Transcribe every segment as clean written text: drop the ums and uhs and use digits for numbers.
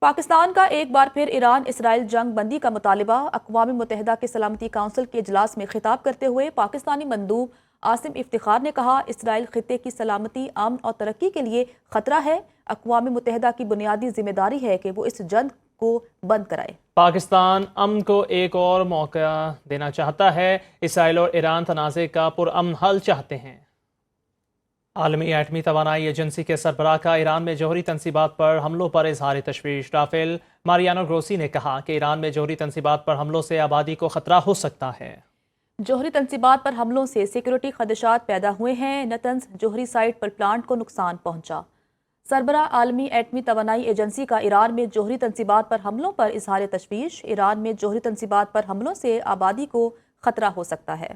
پاکستان کا ایک بار پھر ایران اسرائیل جنگ بندی کا مطالبہ۔ اقوام متحدہ کے سلامتی کونسل کے اجلاس میں خطاب کرتے ہوئے پاکستانی مندوب عاصم افتخار نے کہا، اسرائیل خطے کی سلامتی، امن اور ترقی کے لیے خطرہ ہے۔ اقوام متحدہ کی بنیادی ذمہ داری ہے کہ وہ اس جنگ کو بند کرائے۔ پاکستان امن کو ایک اور موقع دینا چاہتا ہے۔ اسرائیل اور ایران تنازع کا پرامن حل چاہتے ہیں۔ عالمی ایٹمی توانائی ایجنسی کے سربراہ کا ایران میں جوہری تنصیبات پر حملوں پر اظہار تشویش۔ رافیل ماریانو گروسی نے کہا کہ ایران میں جوہری تنصیبات پر حملوں سے آبادی کو خطرہ ہو سکتا ہے۔ جوہری تنصیبات پر حملوں سے سیکیورٹی خدشات پیدا ہوئے ہیں۔ نتنز جوہری سائٹ پر پلانٹ کو نقصان پہنچا۔ سربراہ عالمی ایٹمی توانائی ایجنسی کا ایران میں جوہری تنصیبات پر حملوں پر اظہار تشویش۔ ایران میں جوہری تنصیبات پر حملوں سے آبادی کو خطرہ ہو سکتا ہے۔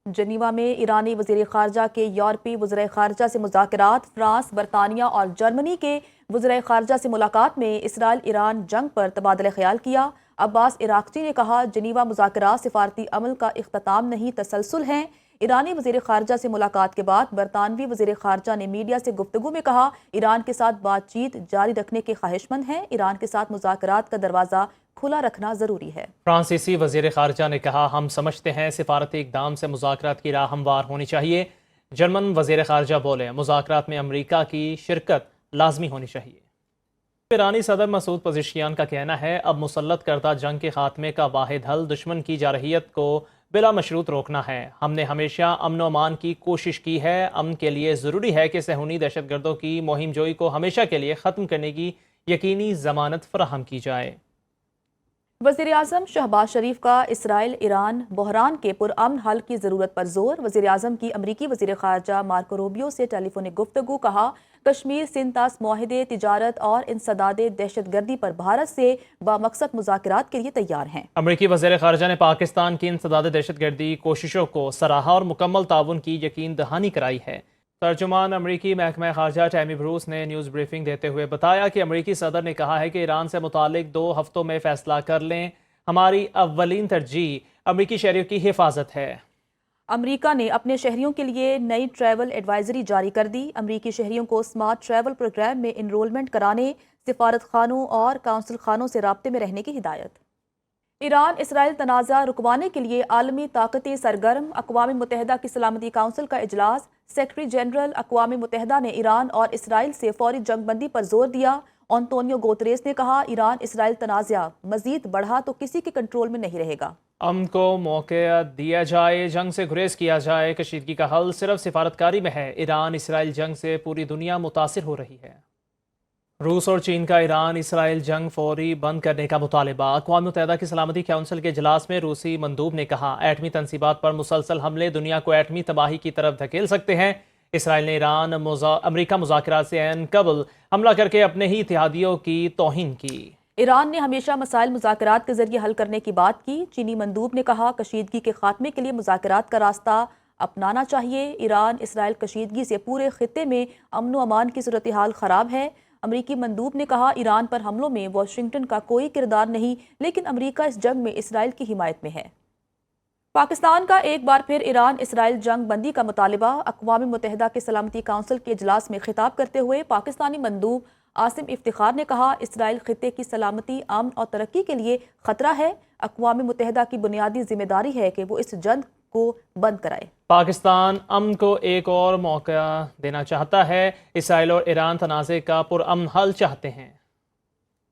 جنیوا میں ایرانی وزیر خارجہ کے یورپی وزرائے خارجہ سے مذاکرات۔ فرانس، برطانیہ اور جرمنی کے وزرائے خارجہ سے ملاقات میں اسرائیل ایران جنگ پر تبادلہ خیال کیا۔ عباس عراقچی نے کہا، جنیوا مذاکرات سفارتی عمل کا اختتام نہیں، تسلسل ہیں۔ ایرانی وزیر خارجہ سے ملاقات کے بعد برطانوی وزیر خارجہ نے میڈیا سے گفتگو میں کہا، ایران کے ساتھ بات چیت جاری رکھنے کے خواہش مند ہیں۔ ایران کے ساتھ مذاکرات کا دروازہ کھلا رکھنا ضروری ہے۔ فرانسیسی وزیر خارجہ نے کہا، ہم سمجھتے ہیں سفارتی اقدام سے مذاکرات کی راہ ہموار ہونی چاہیے۔ جرمن وزیر خارجہ بولے، مذاکرات میں امریکہ کی شرکت لازمی ہونی چاہیے۔ ایرانی صدر مسعود پزشکیان کا کہنا ہے، اب مسلط کردہ جنگ کے خاتمے کا واحد حل دشمن کی جارحیت کو بلا مشروط روکنا ہے۔ ہم نے ہمیشہ امن و امان کی کوشش کی ہے۔ امن کے لیے ضروری ہے کہ صہیونی دہشت گردوں کی مہم جوئی کو ہمیشہ کے لیے ختم کرنے کی یقینی ضمانت فراہم کی جائے۔ وزیراعظم شہباز شریف کا اسرائیل ایران بحران کے پرامن حل کی ضرورت پر زور۔ وزیراعظم کی امریکی وزیر خارجہ مارکو روبیو سے ٹیلی فونک گفتگو۔ کہا، کشمیر سندھ طاس معاہدے، تجارت اور انسداد دہشت گردی پر بھارت سے بامقصد مذاکرات کے لیے تیار ہیں۔ امریکی وزیر خارجہ نے پاکستان کی انسداد دہشت گردی کوششوں کو سراہا اور مکمل تعاون کی یقین دہانی کرائی ہے۔ ترجمان امریکی محکمہ خارجہ ٹیمی بروس نے نیوز بریفنگ دیتے ہوئے بتایا کہ امریکی صدر نے کہا ہے کہ ایران سے متعلق 2 ہفتوں میں فیصلہ کر لیں۔ ہماری اولین ترجیح امریکی شہریوں کی حفاظت ہے۔ امریکہ نے اپنے شہریوں کے لیے نئی ٹریول ایڈوائزری جاری کر دی۔ امریکی شہریوں کو سمارٹ ٹریول پروگرام میں انرولمنٹ کرانے، سفارت خانوں اور قونصل خانوں سے رابطے میں رہنے کی ہدایت۔ ایران اسرائیل تنازع رکوانے کے لیے عالمی طاقتیں سرگرم۔ اقوام متحدہ کی سلامتی کونسل کا اجلاس۔ سیکرٹری جنرل اقوام متحدہ نے ایران اور اسرائیل سے فوری جنگ بندی پر زور دیا۔ انطونیو گوتریس نے کہا، ایران اسرائیل تنازع مزید بڑھا تو کسی کے کنٹرول میں نہیں رہے گا۔ امن کو موقع دیا جائے، جنگ سے گریز کیا جائے۔ کشیدگی کا حل صرف سفارتکاری میں ہے۔ ایران اسرائیل جنگ سے پوری دنیا متاثر ہو رہی ہے۔ روس اور چین کا ایران اسرائیل جنگ فوری بند کرنے کا مطالبہ۔ اقوام متحدہ کی سلامتی کونسل کے اجلاس میں روسی مندوب نے کہا، ایٹمی تنصیبات پر مسلسل حملے دنیا کو ایٹمی تباہی کی طرف دھکیل سکتے ہیں۔ اسرائیل نے امریکہ مذاکرات سے عین قبل حملہ کر کے اپنے ہی اتحادیوں کی توہین کی۔ ایران نے ہمیشہ مسائل مذاکرات کے ذریعے حل کرنے کی بات کی۔ چینی مندوب نے کہا، کشیدگی کے خاتمے کے لیے مذاکرات کا راستہ اپنانا چاہیے۔ ایران اسرائیل کشیدگی سے پورے خطے میں امن و امان کی صورتحال خراب ہے۔ امریکی مندوب نے کہا، ایران پر حملوں میں واشنگٹن کا کوئی کردار نہیں، لیکن امریکہ اس جنگ میں اسرائیل کی حمایت میں ہے۔ پاکستان کا ایک بار پھر ایران اسرائیل جنگ بندی کا مطالبہ۔ اقوام متحدہ کے سلامتی کونسل کے اجلاس میں خطاب کرتے ہوئے پاکستانی مندوب عاصم افتخار نے کہا، اسرائیل خطے کی سلامتی، امن اور ترقی کے لیے خطرہ ہے۔ اقوام متحدہ کی بنیادی ذمہ داری ہے کہ وہ اس جنگ کو بند کرائے۔ پاکستان امن کو ایک اور موقع دینا چاہتا ہے۔ اسرائیل اور ایران تنازع کا پرامن حل چاہتے ہیں۔